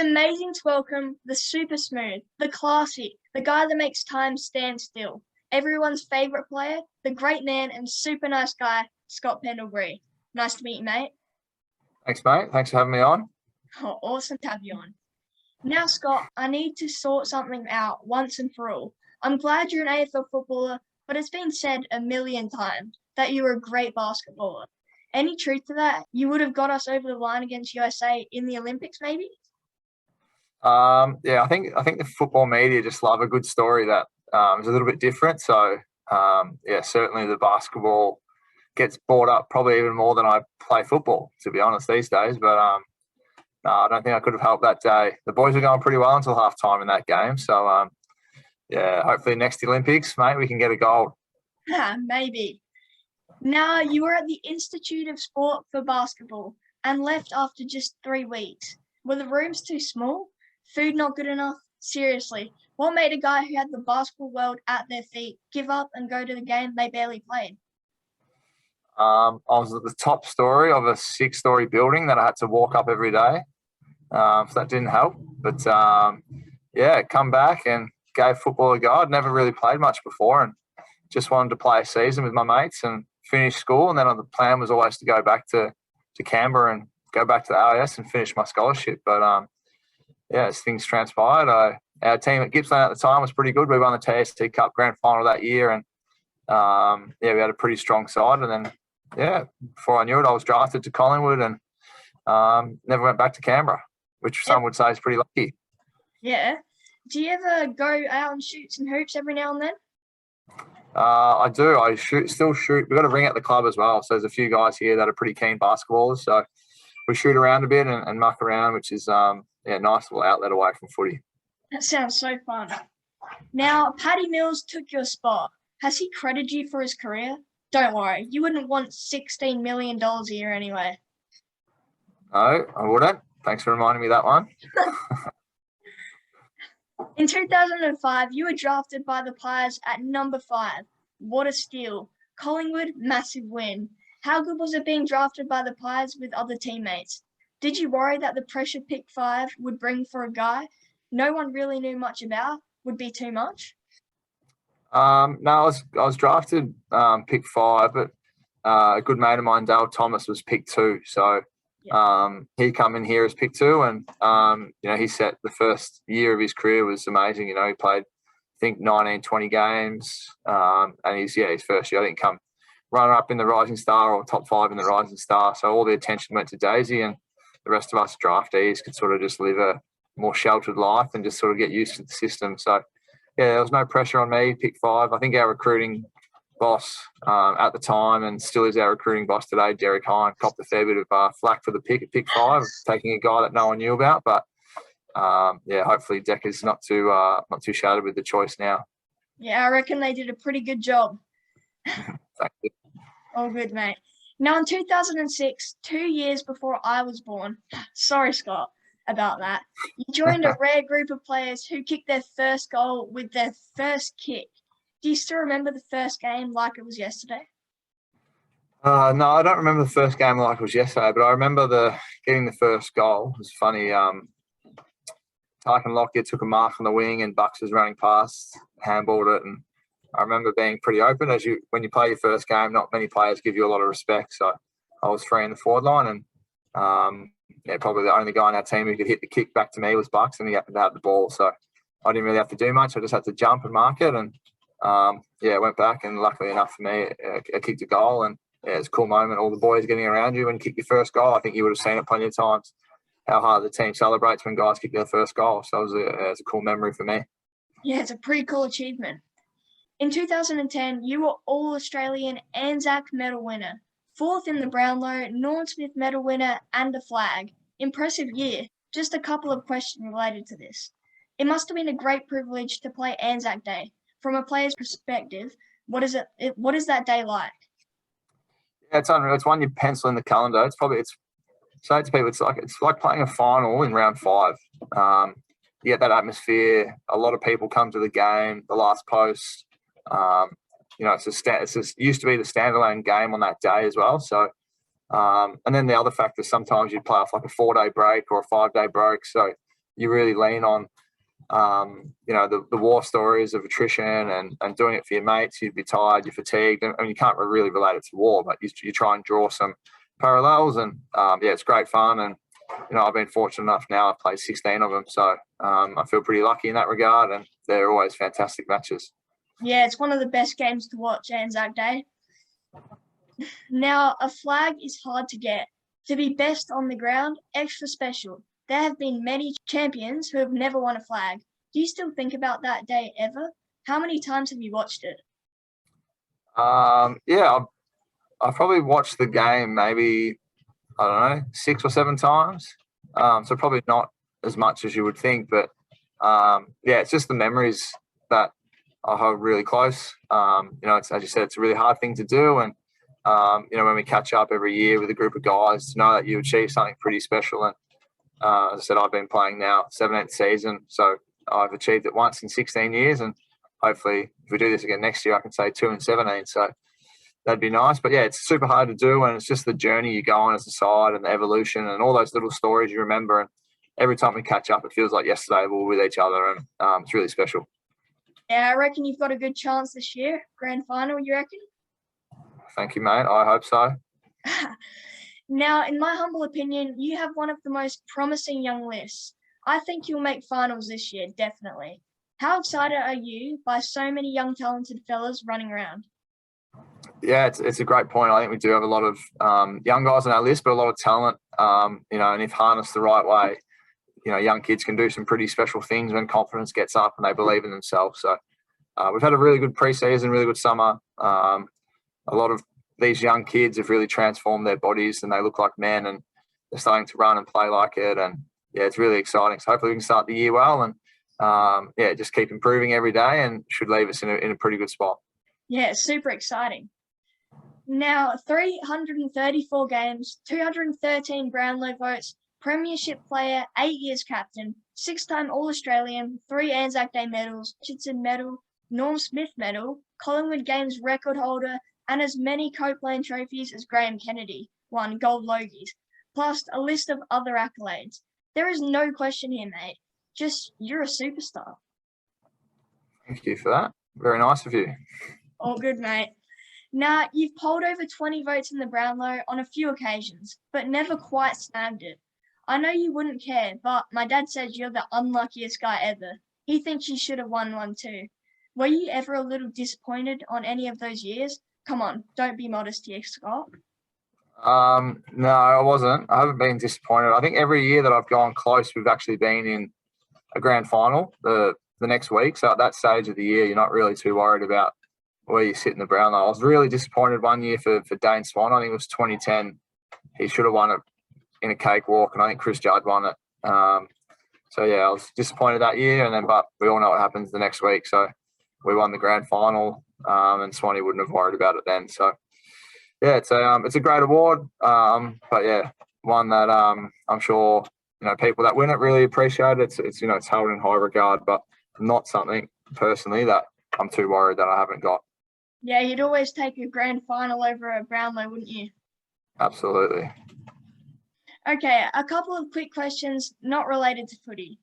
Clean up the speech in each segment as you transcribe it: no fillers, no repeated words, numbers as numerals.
amazing to welcome the super smooth, the classy, the guy that makes time stand still, everyone's favourite player, the great man and super nice guy, Scott Pendlebury. Nice to meet you, mate. Thanks, mate. Thanks for having me on. Oh, awesome to have you on. Now, Scott, I need to sort something out once and for all. I'm glad you're an AFL footballer, but it's been said a million times that you were a great basketballer. Any truth to that? You would have got us over the line against USA in the Olympics, maybe? I think the football media just love a good story that is a little bit different. So, certainly the basketball gets brought up probably even more than I play football, to be honest, these days. But no, I don't think I could have helped that day. The boys were going pretty well until half time in that game. So, hopefully next Olympics, mate, we can get a gold. Maybe. Now, you were at the Institute of Sport for basketball and left after just 3 weeks. Were the rooms too small? Food not good enough? Seriously, what made a guy who had the basketball world at their feet give up and go to the game they barely played? I was at the top story of a 6-story building that I had to walk up every day. So that didn't help. But, come back and gave football a go. I'd never really played much before and just wanted to play a season with my mates and finish school. And then the plan was always to go back to Canberra and go back to the AIS and finish my scholarship. But, as things transpired, our team at Gippsland at the time was pretty good. We won the TST Cup Grand Final that year and, we had a pretty strong side. And then, before I knew it, I was drafted to Collingwood and never went back to Canberra, which some would say is pretty lucky. Yeah. Do you ever go out and shoot some hoops every now and then? I do. I still shoot. We've got a ring at the club as well. So there's a few guys here that are pretty keen basketballers. So we shoot around a bit and muck around, which is nice little outlet away from footy. That sounds so fun. Now, Paddy Mills took your spot. Has he credited you for his career? Don't worry, you wouldn't want $16 million a year anyway. No, I wouldn't. Thanks for reminding me that one. In 2005, you were drafted by the Pies at number 5. What a steal. Collingwood, massive win. How good was it being drafted by the Pies with other teammates? Did you worry that the pressure pick 5 would bring for a guy no one really knew much about would be too much? No, I was drafted pick 5, but a good mate of mine, Dale Thomas, was pick 2. So he come in here as pick 2, and he set the first year of his career was amazing. He played I think 19, 20 games, and his first year I think come runner up in the Rising Star or top 5 in the Rising Star. So all the attention went to Daisy, and the rest of us draftees could sort of just live a more sheltered life and just sort of get used to the system. So there was no pressure on me. Pick 5. I think our recruiting boss at the time, and still is our recruiting boss today, Derek Hine, copped a fair bit of flack for the pick at pick 5, taking a guy that no one knew about. But hopefully Decker's not too shattered with the choice now. Yeah, I reckon they did a pretty good job. Thank you. All good, mate. Now, in 2006, 2 years before I was born, sorry, Scott, about that, you joined a rare group of players who kicked their first goal with their first kick. Do you still remember the first game like it was yesterday? No, I don't remember the first game like it was yesterday, but I remember getting the first goal. It was funny. Tyken Lockyer took a mark on the wing and Bucks was running past, handballed it, and I remember being pretty open. When you play your first game, not many players give you a lot of respect. So I was free in the forward line, and probably the only guy on our team who could hit the kick back to me was Bucks, and he happened to have the ball. So I didn't really have to do much. I just had to jump and mark it, and went back, and luckily enough for me, I kicked a goal, and it's a cool moment. All the boys getting around you when you kick your first goal. I think you would have seen it plenty of times, how hard the team celebrates when guys kick their first goal. So it was a cool memory for me. Yeah, it's a pretty cool achievement. In 2010, you were All-Australian ANZAC medal winner, 4th in the Brownlow, Norm Smith medal winner, and a flag. Impressive year. Just a couple of questions related to this. It must have been a great privilege to play ANZAC Day. From a player's perspective, what is that day like? Yeah, it's unreal. It's one you pencil in the calendar. Say to people, it's like playing a final in round 5. You get that atmosphere. A lot of people come to the game. The last post. It's used to be the standalone game on that day as well. So, and then the other factor, sometimes you play off like a 4-day break or a 5-day break. So you really lean on, the war stories of attrition and doing it for your mates. You'd be tired, you're fatigued. And you can't really relate it to war, but you try and draw some parallels. And, it's great fun. And, I've been fortunate enough now. I've played 16 of them. So I feel pretty lucky in that regard. And they're always fantastic matches. Yeah, it's one of the best games to watch, ANZAC Day. Now, a flag is hard to get. To be best on the ground, extra special. There have been many champions who have never won a flag. Do you still think about that day ever? How many times have you watched it? I've probably watched the game maybe, I don't know, 6 or 7 times. So probably not as much as you would think, but it's just the memories that I hold really close. It's, as you said, it's a really hard thing to do. And, when we catch up every year with a group of guys, to know that you achieve something pretty special. And as I said, I've been playing now 17th season. So I've achieved it once in 16 years. And hopefully if we do this again next year, I can say 2 in 17. So that'd be nice. But, it's super hard to do. And it's just the journey you go on as a side and the evolution and all those little stories you remember. And every time we catch up, it feels like yesterday we were with each other. And it's really special. Yeah, I reckon you've got a good chance this year. Grand final, you reckon? Thank you, mate. I hope so. Now, in my humble opinion, you have one of the most promising young lists. I think you'll make finals this year, definitely. How excited are you by so many young, talented fellas running around? Yeah, it's a great point. I think we do have a lot of young guys on our list, but a lot of talent, and if harnessed the right way, young kids can do some pretty special things when confidence gets up and they believe in themselves. So we've had a really good preseason, really good summer. A lot of these young kids have really transformed their bodies and they look like men and they're starting to run and play like it. And, it's really exciting. So hopefully we can start the year well and, just keep improving every day and should leave us in a pretty good spot. Yeah, super exciting. Now, 334 games, 213 Brownlow votes, premiership player, 8 years captain, 6-time All-Australian, 3 ANZAC Day medals, Richardson medal, Norm Smith medal, Collingwood Games record holder, and as many Copeland trophies as Graham Kennedy won gold Logies, plus a list of other accolades. There is no question here, mate. Just, you're a superstar. Thank you for that. Very nice of you. All good, mate. Now, you've polled over 20 votes in the Brownlow on a few occasions, but never quite snagged it. I know you wouldn't care, but my dad says you're the unluckiest guy ever. He thinks you should have won one too. Were you ever a little disappointed on any of those years? Come on, don't be modest here, Scott. No, I wasn't. I haven't been disappointed. I think every year that I've gone close, we've actually been in a grand final the next week. So at that stage of the year, you're not really too worried about where you sit in the Brownlow. I was really disappointed one year for Dane Swan. I think it was 2010. He should have won it in a cakewalk, and I think Chris Judd won it. I was disappointed that year, but we all know what happens the next week. So we won the grand final, and Swanee wouldn't have worried about it then. So it's a great award, one that I'm sure people that win it really appreciate it. It's held in high regard, but not something personally that I'm too worried that I haven't got. Yeah, you'd always take a grand final over a Brownlow, wouldn't you? Absolutely. Okay, a couple of quick questions not related to footy.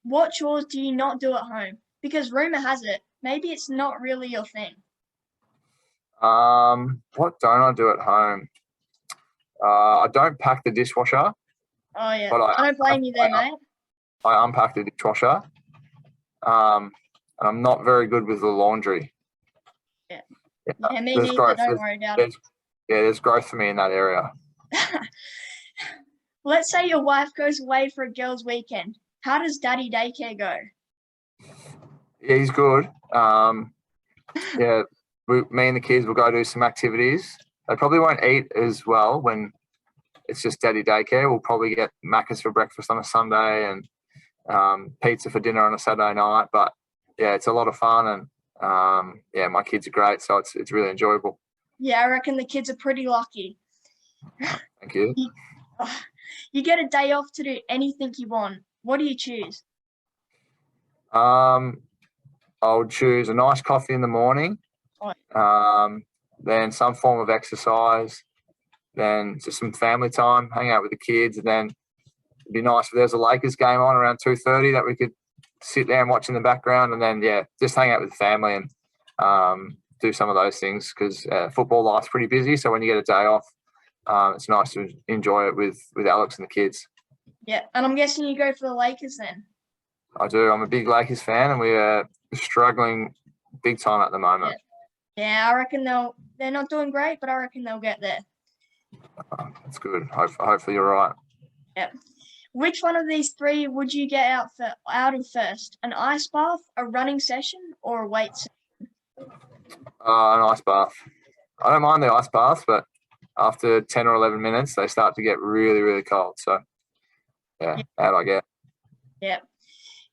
What chores do you not do at home? Because rumour has it, maybe it's not really your thing. What don't I do at home? I don't pack the dishwasher. Oh, yeah. I don't blame you there, mate. I unpack the dishwasher. And I'm not very good with the laundry. Yeah, me neither. Don't worry about it. There's growth for me in that area. Let's say your wife goes away for a girls' weekend. How does daddy daycare go? Yeah, he's good. Me and the kids will go do some activities. They probably won't eat as well when it's just daddy daycare. We'll probably get Macca's for breakfast on a Sunday and pizza for dinner on a Saturday night. But it's a lot of fun and my kids are great, so it's really enjoyable. Yeah, I reckon the kids are pretty lucky. Thank you. You get a day off to do anything you want. What do you choose? I would choose a nice coffee in the morning, then some form of exercise, then just some family time, hang out with the kids, and then it'd be nice if there's a Lakers game on around 2:30 that we could sit there and watch in the background, and then just hang out with the family and do some of those things, because football life's pretty busy. So when you get a day off, it's nice to enjoy it with Alex and the kids. Yeah, and I'm guessing you go for the Lakers then. I do. I'm a big Lakers fan, and we are struggling big time at the moment. Yeah, I reckon they're not doing great, but I reckon they'll get there. That's good. Hopefully you're right. Yeah. Which one of these three would you get out of first? An ice bath, a running session, or a weight session? An ice bath. I don't mind the ice bath, but after 10 or 11 minutes, they start to get really, really cold. So, that I get. Yeah.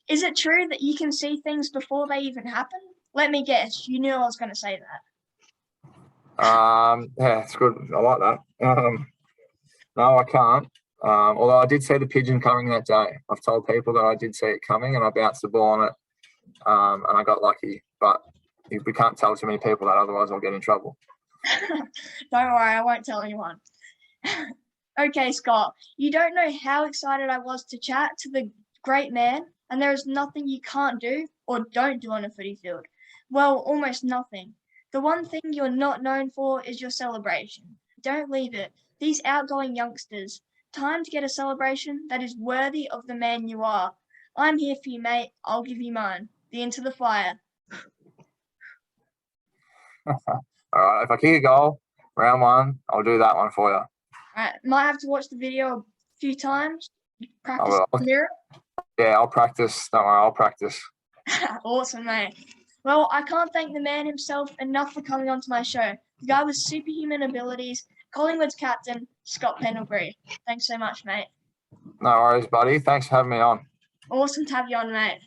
Is it true that you can see things before they even happen? Let me guess. You knew I was going to say that. Yeah, it's good. I like that. No, I can't. Although I did see the pigeon coming that day. I've told people that I did see it coming, and I bounced the ball on it, and I got lucky. But we can't tell too many people that, otherwise I'll get in trouble. Don't worry, I won't tell anyone. Okay, Scott, you don't know how excited I was to chat to the great man, and there is nothing you can't do or don't do on a footy field. Well, almost nothing. The one thing you're not known for is your celebration. Don't leave it. These outgoing youngsters, time to get a celebration that is worthy of the man you are. I'm here for you, mate. I'll give you mine. The Into the Fire. All right, if I kick a goal, round one, I'll do that one for you. All right, might have to watch the video a few times. Practice in the mirror. Yeah, I'll practice. Don't worry, I'll practice. Awesome, mate. Well, I can't thank the man himself enough for coming onto my show. The guy with superhuman abilities, Collingwood's captain, Scott Pendlebury. Thanks so much, mate. No worries, buddy. Thanks for having me on. Awesome to have you on, mate.